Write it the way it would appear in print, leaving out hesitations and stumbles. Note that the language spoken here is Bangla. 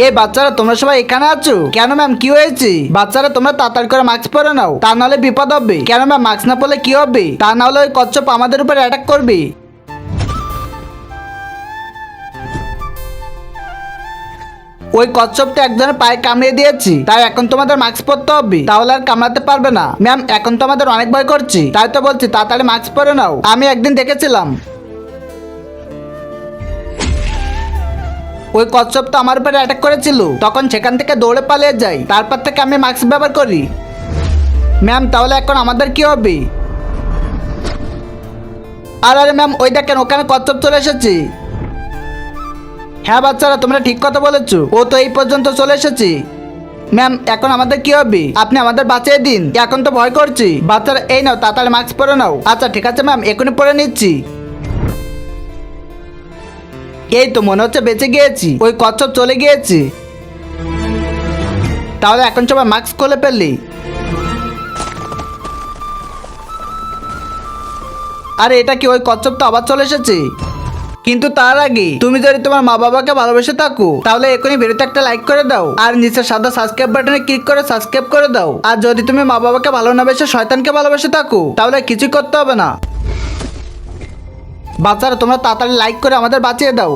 এই বাচ্চারা তোমরা সবাই এখানে আছো কেন ম্যাম? কি হয়েছে? বাচ্চারা তোমরা তাড়াতাড়ি করে মাস্ক পরে নাও, তা নাহলে বিপদ হবে। কেন ম্যাম? মাস্ক না পরলে কি হবে? তা নাহলে ওই কচ্ছপ আমাদের উপর অ্যাটাক করবে। ওই কচ্ছপটা একজনের পায়ে কামড়িয়ে দিয়েছি, তাই এখন তোমাদের মাস্ক পরতে হবে, তাহলে আর কামড়াতে পারবে না। ম্যাম এখন তো আমাদের অনেক ভয় করছি, তাই তো বলছি তাড়াতাড়ি মাস্ক পরে নাও। আমি একদিন দেখেছিলাম ওই কচ্ছপ তো আমার উপরে অ্যাটাক করেছিল, তখন সেখান থেকে দৌড়ে পালিয়ে যাই, তারপর থেকে আমি মাস্ক ব্যবহার করি। ম্যাম তাহলে এখন আমাদের কি হবে? আরে ম্যাম ওই দেখেন ওখানে কচ্ছপ চলে এসেছে। হ্যাঁ বাচ্চারা তোমরা ঠিক কথা বলেছো, ও তো এই পর্যন্ত চলে এসেছে। ম্যাম এখন আমাদের কি হবে? আপনি আমাদের বাঁচিয়ে দিন, এখন তো ভয় করছি। বাচ্চারা এই নাও তাড়াতাড়ি মাস্ক পরে নাও। আচ্ছা ঠিক আছে ম্যাম, এখনই পরে নিচ্ছি। এই তো মনে হচ্ছে বেঁচে গিয়েছি, ওই কচ্ছপ চলে গিয়েছে। তাহলে এখন সবাই মাস্ক খুলে ফেললি। আরে এটা কি? ওই কচ্ছপ তো আবার চলে এসেছে। কিন্তু তার আগে তুমি যদি তোমার মা বাবাকে ভালোবেসে থাকো তাহলে এখনই ভিডিওতে একটা লাইক করে দাও, আর নিচে সাদা সাবস্ক্রাইব বাটনে ক্লিক করে সাবস্ক্রাইব করে দাও। আর যদি তুমি মা বাবাকে ভালো না বেসে শয়তানকে ভালোবেসে থাকো তাহলে কিছুই করতে হবে না। বাচ্চারা তোমরা তাড়াতাড়ি লাইক করে আমাদের বাঁচিয়ে দাও।